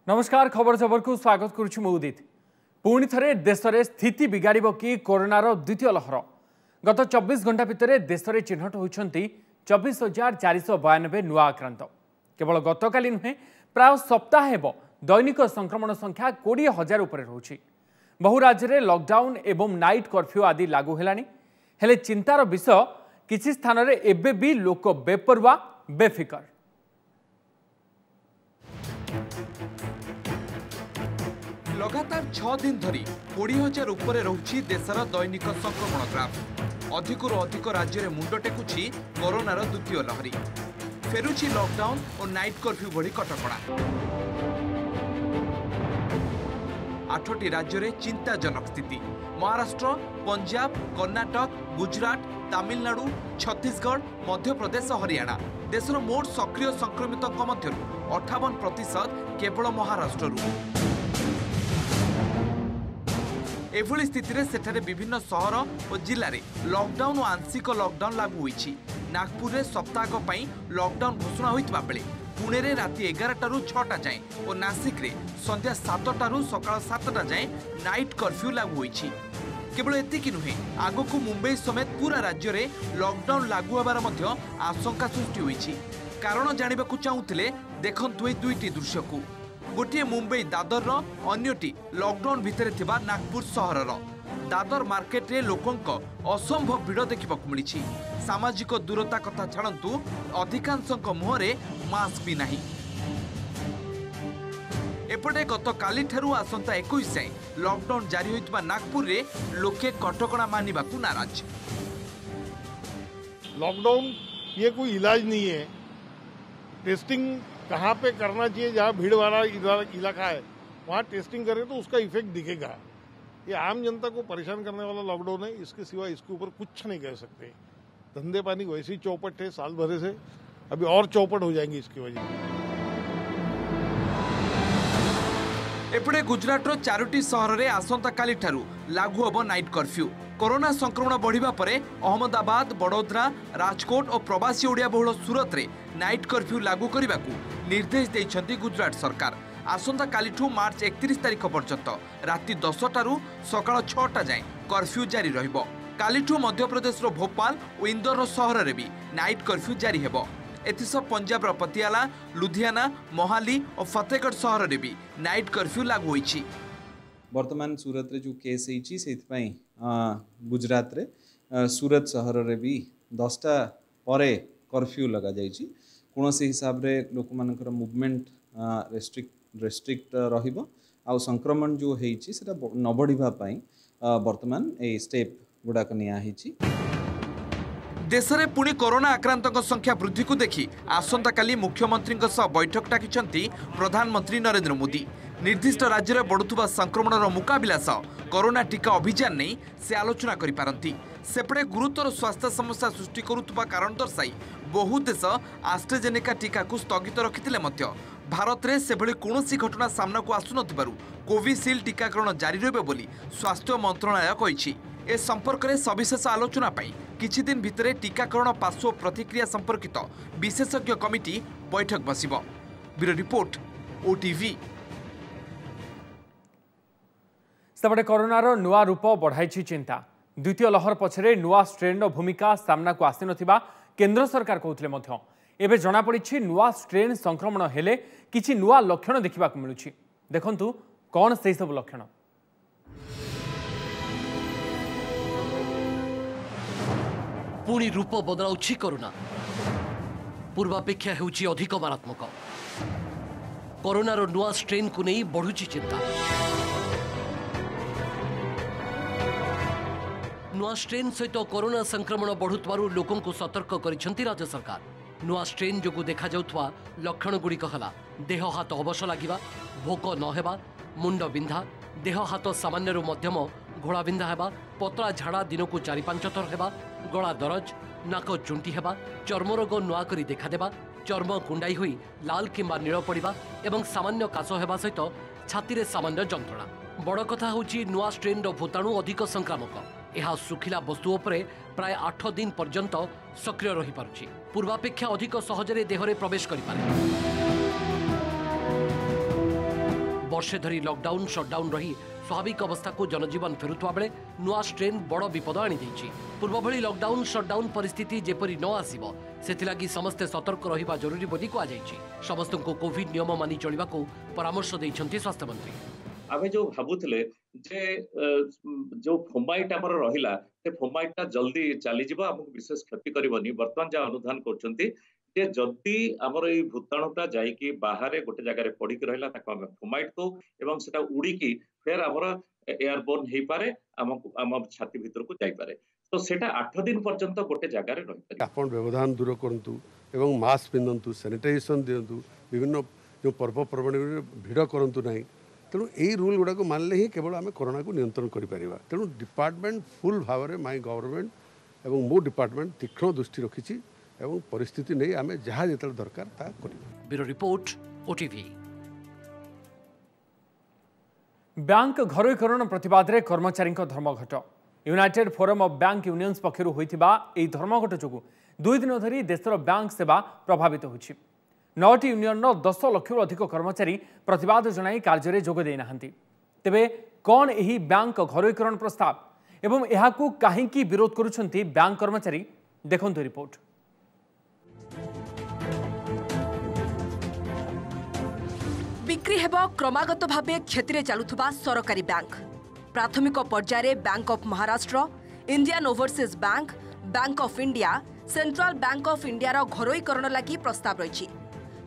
नमस्कार खबर जबर को स्वागत करुछु मु उदित। पुणी थरे देश में स्थिति बिगाड़ कि कोरोनार द्वितीय लहर। गत 24 घंटा भितर देश में चिन्हट होती 24,492 नुआ आक्रांत। केवल गतकाली नुहे प्राय सप्ताह हेब दैनिक संक्रमण संख्या 20,000 उपर रही। बहु राज्य में लॉकडाउन एवं नाइट कर्फ्यू आदि लागू हेलानी। हेले चिंतार विषय किसी स्थान में एबे भी लोक बेपरुआ बेफिकर। लगातार 6 दिन धरी 20,000 उपरे रहुछि देशर दैनिक संक्रमण ग्राफ। अधिकରୁ अधिक राज्य में मुंड टेकुछि कोरोनार द्वितीय लहरी। फेरुछि लॉकडाउन और नाइट कर्फ्यू भली कटकणा। 8टी राज्य में चिंताजनक स्थिति। महाराष्ट्र, पंजाब, कर्नाटक, गुजरात, तमिलनाडु, छत्तीसगढ़, मध्य प्रदेश, हरियाणा देशर मोट सक्रिय संक्रमितों मध्य 58% केवल महाराष्ट्र। एभली स्थिति रे सेठारे विभिन्न सहर और जिले में लॉकडाउन और आंशिक लॉकडाउन लागू होईछि। नागपुर में सप्ताहक पई लॉकडाउन घोषणा होइतबा बेले पुणे रे राति 11टारू 6टा जाए और नासिक रे संध्या 7टारू सकाळ 7टा जाए नाइट कर्फ्यू लागू होईछि। केवल एतिकी नुहे आगकू मुंबई समेत पूरा राज्य में लॉकडाउन लागू होबार मध्य आशंका सृष्टि होईछि। कारण जानिबाकू चाहूतिले देखंतु ए दुईटी दृश्य को। गोटे मुंबई दादर अन्यटी लॉकडाउन भितर थिबा नागपुर सहर। दादर मार्केट रे लोकंक असंभव भिड़ देखा मिली। सामाजिक दूरता कथा छाड़ू अधिकांशक मुहरे मास्क भी नहीं। एपटे गत काली ठारू आसंता 21 जाए लॉकडाउन जारी होइतबा नागपुर रे लोके कटकणा मानिबाकू नाराज। लॉकडाउन ये कोई इलाज नहीं है। टेस्टिंग कहाँ पे करना चाहिए, जहाँ भीड़ वाला इलाका है वहाँ टेस्टिंग करें तो उसका इफेक्ट दिखेगा। ये आम जनता को परेशान करने वाला लॉकडाउन है। इसके सिवा इसके ऊपर कुछ नहीं कह सकते। धंधे पानी वैसे ही चौपट है साल भरे से, अभी और चौपट हो जाएंगे इसकी वजह से। एपटे गुजरात 4टी सहर में आसंता काली ठारू लागू होब नाइट कर्फ्यू। कोरोना संक्रमण बढ़िबा परे अहमदाबाद, बड़ोदरा, राजकोट और प्रवासी ओडिया बहुल सूरत रे नाइट कर्फ्यू लागू करने निर्देश देइछंती गुजरात सरकार। आसंता कालीठू मार्च 31 तारिख पर्यंत राति 10टारू सकाळ 6टा जाए कर्फ्यू जारी रहिबो। कालीठू मध्य प्रदेश भोपाल और इंदौर सहर में भी नाइट कर्फ्यू जारी हेबो। एथिसह पंजाब पतियाला, लुधियाना, मोहाली और फतेहगढ़ सहर में भी नाइट कर्फ्यू लागू होईछि। वर्तमान सूरत रे जो केस होईछि सेथपाई गुजरात रे सूरत सहर रे भी 10टा परे कर्फ्यू लगा जाइछि। कोनोसी हिसाब रे लोक मानकर मूवमेंट रेस्ट्रिक्ट रहिबो। आ संक्रमण जो होईछि सेटा न बढ़िबा पई वर्तमान ए स्टेप गुडाक निया हिछि। देश में पुणी कोरोना आक्रांतों संख्या वृद्धि को देखि आसंता काली मुख्यमंत्री बैठक डाकिछंती प्रधानमंत्री नरेंद्र मोदी। निर्दिष्ट राज्य में बढ़ुवा संक्रमणर मुकाबिला सह कोरोना टीका अभियान नहीं से आलोचना करिपारंती। सेपटे गुरुतर स्वास्थ्य समस्या सृष्टि करुवा कारण दर्शाई बहु देश आस्ट्राजेनेका टीका को स्थगित रखिथिले मध्य भारत में सेभली कौनसी घटना सामना को आसुनथिबारु कोविशील्ड टीकाकरण जारी रहिबे बोली स्वास्थ्य मंत्रालय कहिछि। ए संपर्क में सविशेष आलोचना पाई किछि दिन भितरे टीकाकरण पार्श्व प्रतिक्रिया संपर्कित विशेषज्ञ कमिटी बैठक बसिबो। Bureau report, OTV. सेपटे कोरोनार नुआ रूप बढ़ाई चिंता। द्वितीय लहर पछरे नुआ स्ट्रेन भूमिका सामना को आसी नथिबा केंद्र सरकार कहउथिले मध्य एबे जणा पड़िछि नुआ स्ट्रेन संक्रमण हेले किछि नुआ लक्षण देखिबा को मिलुछि। देखंतु कोन सेहि सब लक्षण। पुणी रूप बदलाउछि कोरोना। पूर्वापेक्षा हेउछि अधिक मारात्मक। कोरोनार नुआ स्ट्रेन को नहीं बढ़ुछि चिंता। नुआ स्ट्रेन सहित कोरोना संक्रमण बढ़ुतबारु लोकों को सतर्क करिसेंती राज्य सरकार। नुआ स्ट्रेन जो देखा जाउथवा लक्षण गुड़िक हला देह हाथ अवश लागिबा, भोक न हेबा, मुंड बिंधा, देह हाथ सामान्य मध्यम घोड़ा बिंधा हेबा, पतला झाड़ा दिन को 4-5 थर हेबा, गला दरज, नाक चुंटी हेबा, चर्म रोग नुआ करी देखा देबा, चर्म कुंडाई हुई लाल किंबा नील पड़िबा एवं सामान्य काश हेबा सहित छाती रे सामान्य जंत्रणा। बड़ कथा होची नुआ स्ट्रेन रो भूताणु अधिक संक्रामक। यह सुखिला वस्तु उपरे प्राय 8 दिन पर्यंत सक्रिय रही पारुछि। पूर्वापेक्षा अधिक सहजरे देहरे प्रवेश करि पारे। वर्षे धरी लॉकडाउन शटडाउन रही स्वाभाविक अवस्था को जनजीवन फेरुवा बेले नुआ स्ट्रेन बड़ विपद आनी पूर्व भली लॉकडाउन शटडाउन परिस्थिति जेपरी न आसिबो सेथिलागी समस्ते सतर्क रहिबा जरूरी बोली कुआଯାଇଛି। समस्तଙ୍କୁ कोविड नियम मानि चलिबाको परामर्श दैछन्ती स्वास्थ्य मंत्री। आमे जो भाबुतले जे जो फोमाइट हमर रहिला से फोमाइटटा जल्दी चली जिवो हमको विशेष क्षति करबनी। वर्तमान जा अनुधान करछन्ती जे जल्दी हमर ए भूताणुटा जाई कि बाहर गोटे जगह रे पड़ी के रहिला ताको हम फोमाइट को एवं सेटा उड़ी की फेर हमर एयरबोर्न हेई पारे हम छाती भीतर को जाई पारे। तो सेटा 8 दिन पर्यंत गोटे जगह रे रहि पारे। आपण व्यवधान दूर करंतु एवं मास्क पिंधंतु सैनिटाइजेशन दियंतु विभिन्न जो पर्व पर्वणी भिड़ करंतु नहीं। तेणु यही रूल गुड़ा को मानले ही केवल आम कोरोना को नियंत्रण करें। तेणु डिपार्टमेंट फुल भाव में माई गवर्नमेंट एवं मो डिपार्टमेंट तीक्ष्ण दृष्टि रखी एवं परिस्थिति नहीं आम जहाँ जो दरकार ता करिबा। Bureau report OTV. बैंक घरोईकरण प्रतिवाद रे कर्मचारी धर्मघट। United Forum of Bank Unions पक्षर होइथिबा एही धर्मघट जोगु 2 दिन धरी देशर बैंक सेवा प्रभावित होछि। 9टी यूनियन 10 लक्ष अधिक कर्मचारी प्रतिवाद जनाई कार्य जोग दे नाहंती। तेबे कौन एही बैंक घरोईकरण प्रस्ताव एवं एहाकू काहींकी विरोध करुछंती बैंक कर्मचारी देखंतु रिपोर्ट। बिक्री हेबो क्रमागत भावे क्षति चलुथुबा सरकारी बैंक। प्राथमिक पर्यायर Bank of Maharashtra, Indian Overseas Bank, Bank of India, Central Bank of India रो घरोईकरण लागि प्रस्ताव रही।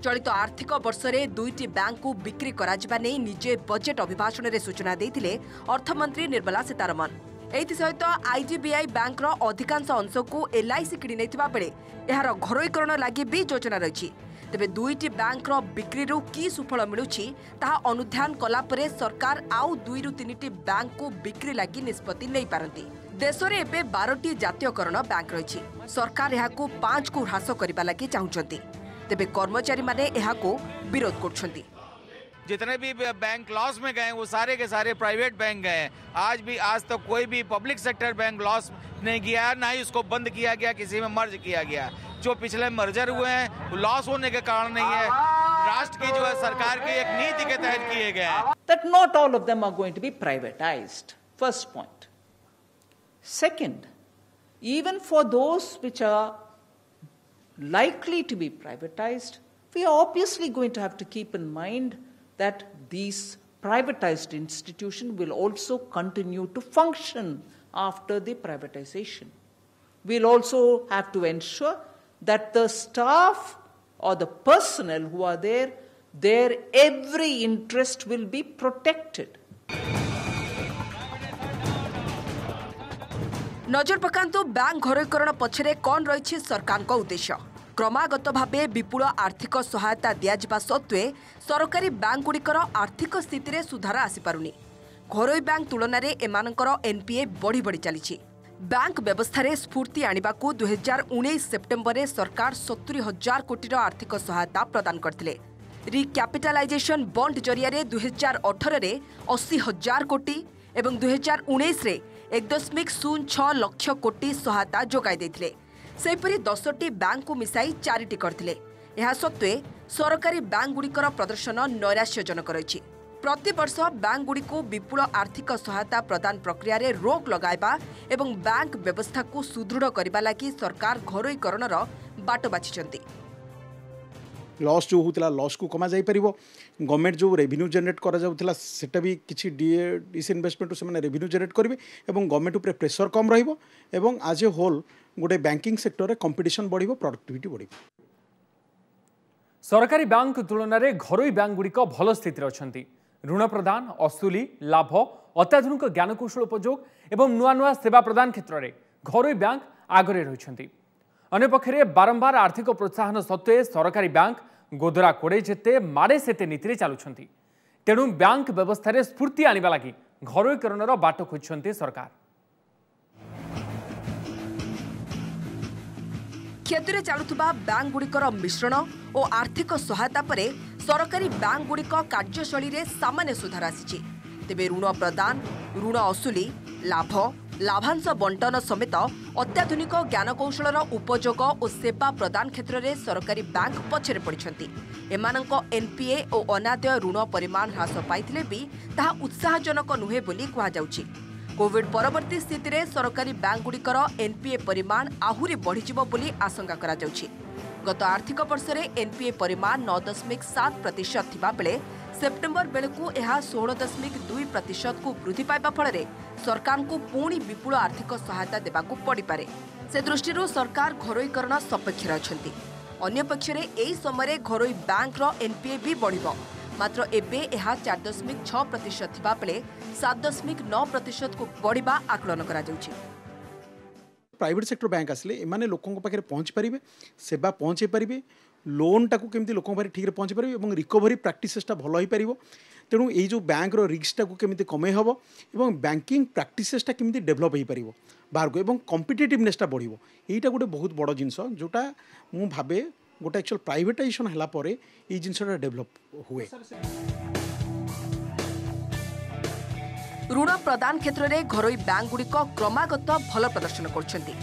चलित आर्थिक वर्ष में 2टी बैंक को बिक्री कराजिबा नै निजे बजेट अभिभाषण में सूचना देथिले अर्थमंत्री निर्मला सीतारमण। एथि सहित आईडीबीआई बैंक रो अधिकांश अंश को एलआईसी किणी नैथिबा बेले एहार घरोईकरण लागि भी योजना रही। तेबे 2टी बैंक रो बिक्री रो की सुफल मिलुछि ताहा अनुध्यान कला परे सरकार आउ 2 ରୁ 3टी बैंक को बिक्री लागि निष्पत्ति नै पारंती। देश में एबे 12टी जातीयकरण बैंक रही। सरकार एहाकू 5 को ह्रास करबा लागि चाहुचंती। तेबे कर्मचारी माने एहाको विरोध करछंती। जितने भी बैंक लॉस में गए वो सारे के सारे प्राइवेट बैंक गए। आज तक कोई भी पब्लिक सेक्टर बैंक लॉस नहीं किया, ना ही उसको बंद किया गया, किसी में मर्ज किया गया। जो पिछले मर्जर हुए हैं वो लॉस होने के कारण नहीं है, राष्ट्र की जो है सरकार की एक नीति के तहत किए गए हैं। That not all of them are going to be privatized. First point. Second, even for those which are likely to be privatized, we are obviously going to have to keep in mind that these privatized institutions will also continue to function after the privatization. We'll also have to ensure that the staff or the personnel who are there, their every interest will be protected. नजर पकांतु bank घरोईकरण पछरे कौन रही सरकार को उद्देश्य। क्रमागत भावे विपुल आर्थिक सहायता दियाजिबा सत्वे सरकारी बैंक गुड़िकर आर्थिक स्थिति रे सुधार आसीपारुनी। घरोई बैंक तुलन में एमानकर एनपीए बढ़ी बढ़ी चली। बैंक व्यवस्था रे स्फूर्ति आनिबाकू 2019 सेप्टेम्बर में सरकार 70,000 कोटी आर्थिक सहायता प्रदान करथिले। रिक्यापिटालाइजेशन बॉन्ड जरिया 2018 रे 80,000 कोटी एवं 2019 रे 1.06 लाख कोटी सहायता जोगाई देथिले। सेपरी 10टी बैंक को मिसाई 4टी करथिले। एहा सत्वे सरकारी बैंक गुड़िकर प्रदर्शन नैराश्यजनक रही। प्रति वर्ष बैंक गुड़ी को विपुल आर्थिक सहायता प्रदान प्रक्रिया रे रोक लगाइबा एवं बैंक व्यवस्था को सुदृढ़ करबा लागि सरकार घरोईकरणर बाट बाछिचंती। लॉस जो होता लॉस को कमा जाई परिबो। गवर्नमेंट जो रेवेन्यू जनरेट करा जाउतला सेटा भी किछि डिसइन्वेस्टमेंट से रेवेन्यू जनरेट करिवे एवं गवर्नमेंट ऊपर प्रेशर कम रहिबो एवं आज ए होल गोटे बैंकिंग सेक्टर रे कंपटीशन बढ़िबो, प्रोडक्टिविटी बढ़िबो। सरकारी बैंक तुलन में घरोई बैंक गुड़िक भल स्थिति अच्छी। ऋण प्रदान, असुली, लाभ, अत्याधुनिक ज्ञानकौशल उपयोग एवं नुआ नुआ सेवा प्रदान क्षेत्र में घरोई बैंक आगरे रही। अन्यपक्षे बारंबार आर्थिक प्रोत्साहन सत्वे सरकारी बैंक गोदरा कोड़े जेते मारे सेते नीति चलुंट। तेणु बैंक व्यवस्था रे स्फूर्ति आनिबा लागि घरोईकरणर बाट खोजछन्ती सरकार। क्षति चलुवा बैंक गुड़िकर मिश्रण और आर्थिक सहायता परे सरकारी बैंक गुड़िक कार्यशैली रे सामान्य सुधार आसी। तेबे ऋण प्रदान, ऋण असुली, लाभ, लाभांश बंटन समेत अत्याधुनिक ज्ञानकौशलर उपयोग और सेवा प्रदान क्षेत्र में सरकारी बैंक पछरे पड़िछंती। एमानंक एनपीए और अनादय ऋण परिमाण ह्रास पाइथिले भी ताहा उत्साहजनक नुहे बोली कहा जाउछि। कोविड परवर्ती स्थिति में सरकारी बैंक गुड़िकर एनपीए परिमाण आहुरी बढ़िजिबो बोली आशंका करा जाउछि। गत आर्थिक वर्ष में एनपीए परिमाण 9.7% थिबा बेले सेप्टेम्बर बेलू यह 16.2% को वृद्धि पाइबा फल सरकार को पुणी विपुल आर्थिक सहायता देबाकू पड़ी पारे। से दृष्टि सरकार घरोईकरण सपेक्ष अच्छी। अन्यपक्षे यही समय घरोई बैंकर एनपीए भी बढ़िबो, मात्र एबे यह 4.6% थिबा बेले 7.9% को बढ़िबा आकलन करा जाउछि। प्राइवेट सेक्टर बैंक आसिले एमाने लोकों पाखे पहुँच पारे, सेवा पहुँचे पारे, लोन टाक केमती लोक पाखे ठीक पहुँच पारे और रिकवरी प्राक्टिसेसटा भल हो पार। तेणु ये जो बैंक रिस्क केमती कमे हम और बैंकिंग प्राक्टिसेसटा केमती डेभलप हो पार बाहर को और कॉम्पिटिटिवनेसटा बढ़िबो। एटा गोटे बहुत बड़ जिनस जोटा मु भावे गोटे एक्चुअल प्राइवेटाइजेशन हला परे ये जिनसटा डेभलप हुए। ऋण प्रदान क्षेत्र में घरोई बैंक गुड़िक क्रमागत भल प्रदर्शन करछंती।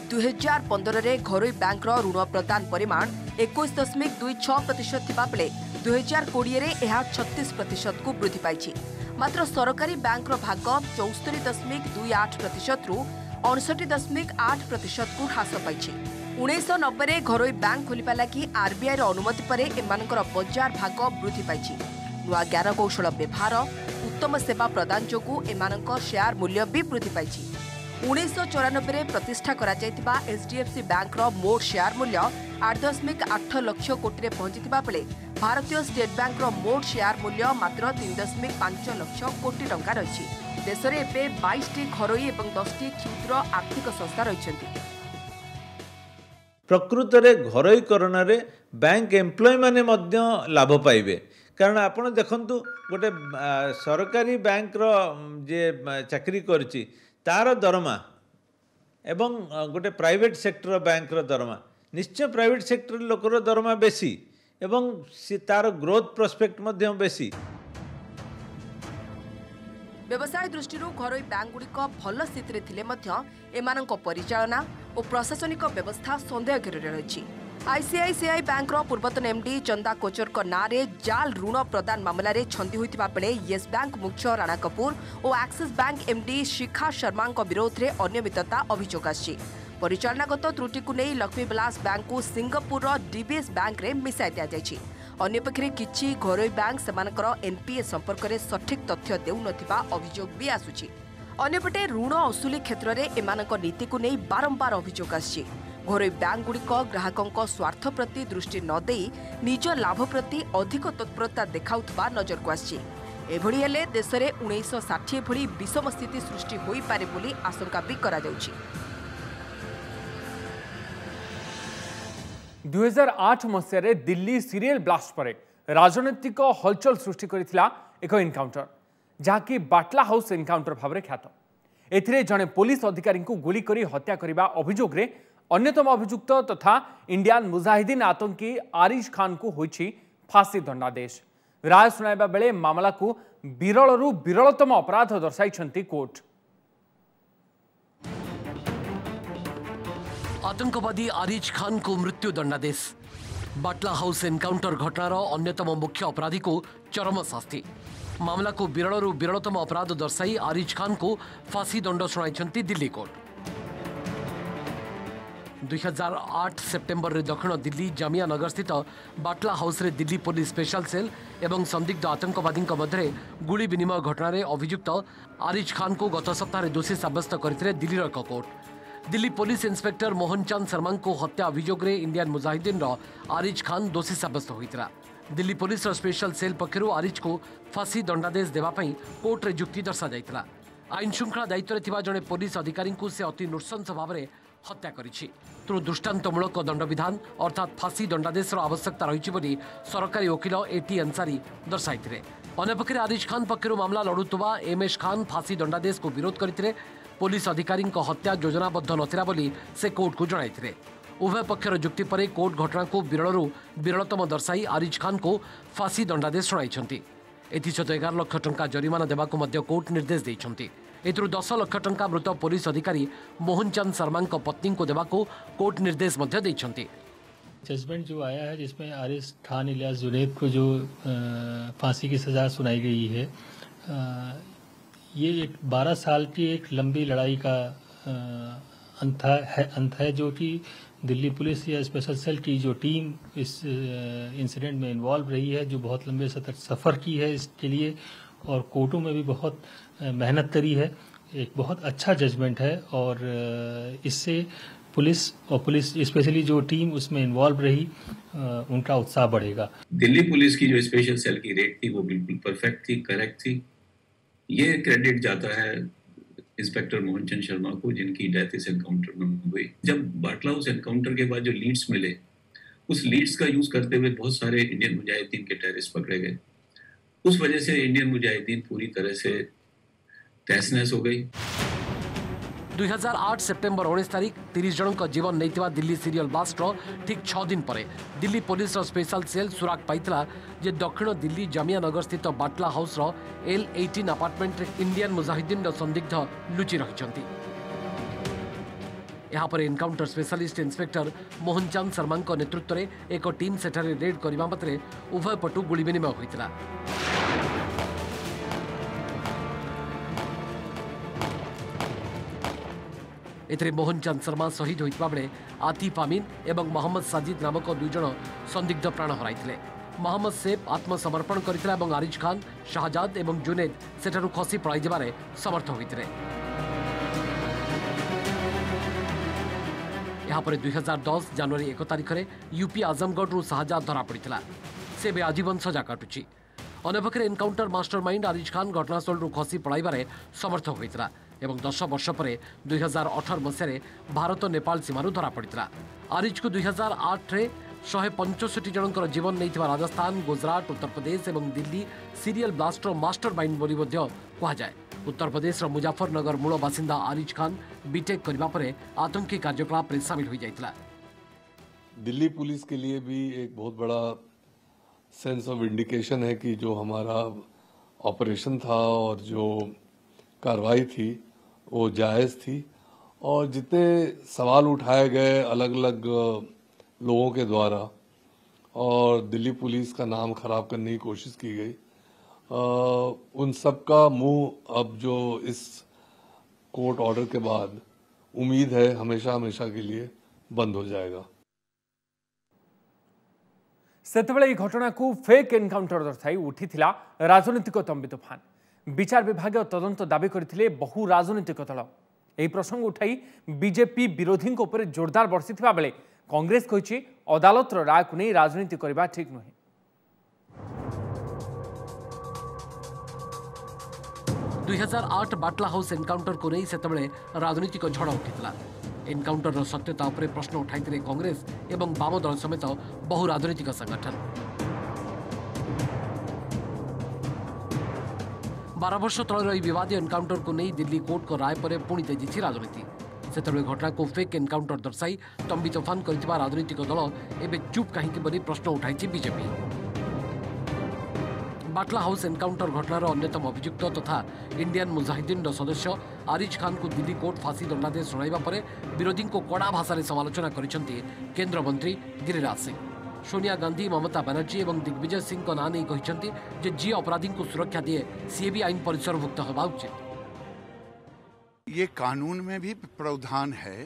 2015 में घरोई बैंक ऋण प्रदान परिमाण 21.26% थिबा बेले 2020 में यह 36% को वृद्धि पाइछि। मात्र सरकारी बैंक भाग 64.28% रु 59.8% को ह्रास पाइछि। 1990 में घरोई बैंक खोलिबा लागि आरबीआई अनुमति पर एमानकर बजार भाग वृद्धि पाइछि। नुआ ज्ञानकौशल व्यवहार उत्तम सेवा प्रदान जोगु एमानक शेयर मूल्य भी वृद्धि पाइछि। 1994 में प्रतिष्ठा करा जायतिबा एचडीएफसी बैंक मोट शेयर मूल्य 8.8 लाख कोटी पहुंचीथिबा बेले भारतीय स्टेट बैंक मोट शेयर मूल्य मात्र 3.5 लाख कोटी टंका रही। देश में एवं 22टी घरोई और 10टी क्षुद्र आर्थिक संस्था रही। प्रकृत में घरोईकरण बैंक एम्प्लॉय माने लाभ पाइबे। कारण आपण देखंतु गोटे सरकारी बैंक जे चाकरी करची तार दरमा एवं गोटे प्राइवेट सेक्टर बैंक दरमा निश्चय प्राइवेट सेक्टर लोकर दरमा बेसी एवं तार ग्रोथ प्रोस्पेक्ट बेसी। व्यवसाय दृष्टि घरोई बैंक गुड़िक भल स्थिति थिले मध्य एमानक परिचालना और प्रशासनिक व्यवस्था संदेह घेर रही। आईसीआईसीआई बैंक पूर्वतन एमडी चंदा कोचर नाँ जाल ऋण प्रदान मामलें छंदी होता बेले येस बैंक मुख्य राणा कपूर और axis bank MD Shikha Sharma विरोध में अनियमितता अभियोग आछि। परिचालनागत त्रुटि को नहीं लक्ष्मी विलास बैंक को सिंगापुर डीबीएस बैंक रे मिसाई दिया जायछि। अन्यपक्षे किछि घरोई बैंक सेमानकर एनपीए संपर्क में सठिक तथ्य देउ नथिबा अभियोग भी आसुछि। अन्यपटे ऋण असुली क्षेत्र में एमानक नीति को नहीं बारंबार अभियोग आछि। घरोई बैंक गुड़िक ग्राहकों स्वार्थ प्रति दृष्टि न देई निज लाभ प्रति अधिक तत्परता देखाउथबा नजर को आछि। एभଳି हेले देश में 1960 भली विषम स्थिति सृष्टि होई पारे बोली आशंका भी करा जाउछि। 2008 मसीह दिल्ली सीरियल ब्लास्ट पर राजनैतिक हलचल सृष्टि करथिला एक एनकाउंटर जहाँकि बाटला हाउस एनकाउंटर भाव ख्यात। एथिरे जड़े पुलिस अधिकारी को गुली करी हत्या करने अभियोग रे अन्यतम अभियुक्त तथा इंडियन मुजाहिदीन आतंकी आरिज खान को होइछि फांसी दंडादेश। राय सुनाइबा बेले मामला को विरलरू विरलतम अपराध दर्शाई कोर्ट। आतंकवादी आरिज खान को मृत्यु दंडादेश। बाटला हाउस एनकाउंटर घटनार अन्यतम मुख्य अपराधी को चरम शास्ति। मामला को विरलरू विरलतम अपराध दर्शाई आरिज खान को फांसी दंड शुणाई दिल्ली कोर्ट। 2008 सेप्टेम्बर में दक्षिण दिल्ली जामिया नगर स्थित बाटला हाउस रे दिल्ली पुलिस स्पेशल सेल एवं संदिग्ध आतंकवादी मध्य गुली विनिमय घटना अभियुक्त आरिज खान को गत सप्ताह दोषी सब्यस्त करते दिल्ली एक court. Delhi police inspector Mohan चांद शर्मा को हत्या अभियोग रे इंडियन मुजाहिदीन आरिज खान दोषी सब्यस्त होता। Delhi police special cell पक्षर Ariz को फांसी दंडादेश देवाई कोर्ट रे जुक्ति दर्शा जाइतला। आईन श्रृंखला दायित्व में जड़े पुलिस अधिकारी को से अति नृशंस भाव में हत्या करिछि। तेणु दृष्टांतमूलक दंडविधान अर्थात फांसी दंडादेश आवश्यकता रही सरकारी वकिल एटी अंसारी दर्शाई। अन्यपक्षे आरिज खान पक्षर मामला लड़ुवा एमएस खान फांसी दंडादेश को विरोध करते पुलिस अधिकारी हत्या योजनाबद्ध नथिला बोली से कोर्ट को जणाई। उभय पक्षर जुक्ति पर कोर्ट घटना को विरलरू विरलतम दर्शाई आरिज खान को फांसी दंडादेश शुणाई। एसत 11 लाख टंका जरिमाना देवाक कोर्ट निर्देश देइछंती। एथुरु 10 लाख टंका मृत पुलिस अधिकारी मोहन चंद शर्मा पत्नी को देवाक कोर्ट निर्देश देइछंती। जजमेंट जो आया है जिसमें आरिस खान इलियास जुनैद को जो फांसी की सज़ा सुनाई गई है, ये एक 12 साल की एक लंबी लड़ाई का अंत है जो कि दिल्ली पुलिस या स्पेशल सेल की जो टीम इस इंसिडेंट में इन्वॉल्व रही है, जो बहुत लंबे सफ़र की है इसके लिए और कोर्टों में भी बहुत मेहनत करी है। एक बहुत अच्छा जजमेंट है और इससे पुलिस स्पेशली जो टीम उसमें इन्वॉल्व रही उनका उत्साह बढ़ेगा। दिल्ली पुलिस की जो स्पेशल सेल की रेड थी वो बिल्कुल परफेक्ट थी, करेक्ट थी। ये क्रेडिट जाता है इंस्पेक्टर मोहन चंद शर्मा को, जिनकी डेथ इस एनकाउंटर में हुई। जब बाटला हाउस एनकाउंटर के बाद जो लीड्स मिले, उस लीड्स का यूज करते हुए बहुत सारे इंडियन मुजाहिदीन के टेररिस्ट पकड़े गए। उस वजह से इंडियन मुजाहिदीन पूरी तरह से तहस-नहस हो गई। 2008 सेप्टेम्बर 19 तारीख 30 जन का जीवन नहीं दिल्ली सीरियल ब्लास्टर ठीक 6 दिन पर दिल्ली पुलिस स्पेशल सेल सुराग पाइला जे दक्षिण दिल्ली जामिया नगर स्थित Batla House L18 apartment Indian Mujahideen संदिग्ध लुचि रही। यहाँ पर encounter specialist inspector Mohan Chand Sharma नेतृत्व में एक टीम सेठारे रेड करने मतरे उभय पटु गुली विनिमय होता। एथिरे मोहन चंद शर्मा शहीद होता बेले आतिफ आमीन एवं मोहम्मद साजिद नामक 2 जन संदिग्ध प्राण हराइथिले। मोहम्मद सेफ आत्मसमर्पण करथिला एवं आरिज खान, शाहजाद एवं जुनेद सेठारु खसी पळाई जबारे समर्थ होइथिले। यहाँ पर 2010 जनवरी 1 तारिख में यूपी आजमगढ़ शाहजाद धरा पड़ा। से बे आजीवन सजा काटुची। अन्यपक्षे एनकाउंटर मास्टरमाइंड आरिज खान घटनास्थल खसी पड़ाइबार समर्थ होता एवं 10 वर्ष पर 2018 मसीह भारत नेपाल सीमार धरा पड़ा। आरिज को 2008 में 165 जनकर जीवन नहीं राजस्थान, गुजरात, उत्तर प्रदेश और दिल्ली सीरियल ब्लास्टर मास्टरमाइंड बोली कहुए। उत्तर प्रदेश मुजफ्फरनगर मूल बासिंदा आरिज खान बीटेक करने पर आतंकी कार्यकलाप में शामिल हो जाता। दिल्ली पुलिस के लिए भी एक बहुत बड़ा सेंस ऑफ इंडिकेशन है कि जो हमारा ऑपरेशन था और जो कार्रवाई थी वो जायज़ थी और जितने सवाल उठाए गए अलग अलग लोगों के द्वारा और दिल्ली पुलिस का नाम खराब करने की कोशिश की गई, उन सब का मुंह अब जो इस कोर्ट ऑर्डर के बाद उम्मीद है हमेशा हमेशा के लिए बंद हो जाएगा। सेतबेले ई घटना को फेक एनकाउंटर दर्शाई उठीथिला राजनीतिक तंबी तोफान। विचार विभाग तदंत दाबी करथिले बहु राजनीतिक दल। एही प्रसंग उठाई बीजेपी विरोधी ऊपर जोरदार बर्षिथिबा बेले कांग्रेस कहिछि अदालतर राय को नहीं राजनीति करबा ठीक नुहे। 2008 बाटला हाउस एनकाउंटर को नहीं सेतबेले राजनीतिक झड़ उठिथिला। एनकाउंटर सत्यता उपर प्रश्न उठाई कांग्रेस एवं वाम दल समेत बहु राजनीतिक संगठन। 12 वर्ष तलर विवाद एनकाउंटर को नहीं दिल्ली कोर्ट को राय पर पुणी तेजी राजनीति। सेतबेले घटना को फेक एनकाउंटर दर्शाई तंबी तोफान करथिबा राजनीतिक दल एबे चुप कहीं बोली प्रश्न उठाई बीजेपी। बाटला हाउस एनकाउंटर घटनार अन्यतम अभियुक्त तथा इंडियन मुजाहिदीन सदस्य आरिज खान को दिल्ली कोर्ट फांसी दंडादेश शुणाइबा परे विरोधी को कड़ा भाषा में समालोचना करिसेंती केंद्र मंत्री गिरिराज सिंह। सोनिया गांधी, ममता बनर्जी और दिग्विजय सिंह को ना नहीं कहिसेंती जे जी अपराधी को सुरक्षा दिए सी भी आईन परिसरभुक्त होगा उचित। ये कानून में भी प्रावधान है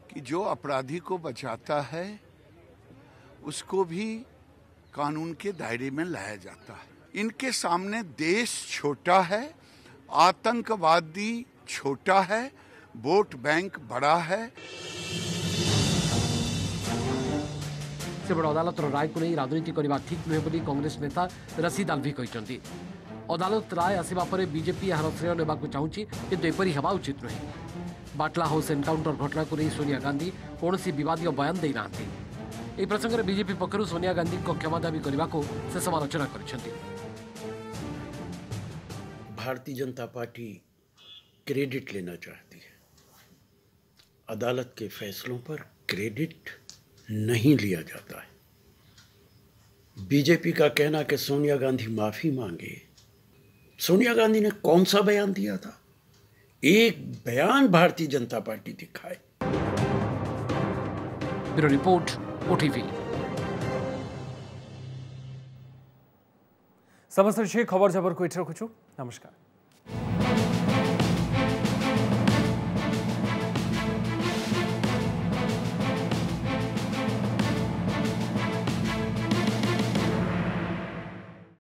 कि जो अपराधी को बचाता है उसको भी कानून के दायरे में लाया जाता है। इनके सामने देश छोटा है, आतंकवादी छोटा है, वोट बैंक बड़ा है। से बड़ अदालत राय को नहीं राजनीति करने ठीक नुहे बोली कांग्रेस नेता रशीद आलवी कहते। अदालत राय आसवा पर बीजेपी यार श्रेय नेबा चाहूँगी किंतु एपरी हेबा उचित नुहे। बाटला हाउस एनकाउंटर घटना को नहीं सोनिया गांधी कौन विवादीय बयान देना। यह प्रसंग में बीजेपी पक्षर सोनिया गांधी को क्षमा दाबी करने को से समालोचना कर। भारतीय जनता पार्टी क्रेडिट लेना चाहती है। अदालत के फैसलों पर क्रेडिट नहीं लिया जाता है। बीजेपी का कहना कि सोनिया गांधी माफी मांगे, सोनिया गांधी ने कौन सा बयान दिया था? एक बयान भारतीय जनता पार्टी दिखाए। Bureau report, OTV. समस्त खबर जबर को इठ रखुछु। नमस्कार।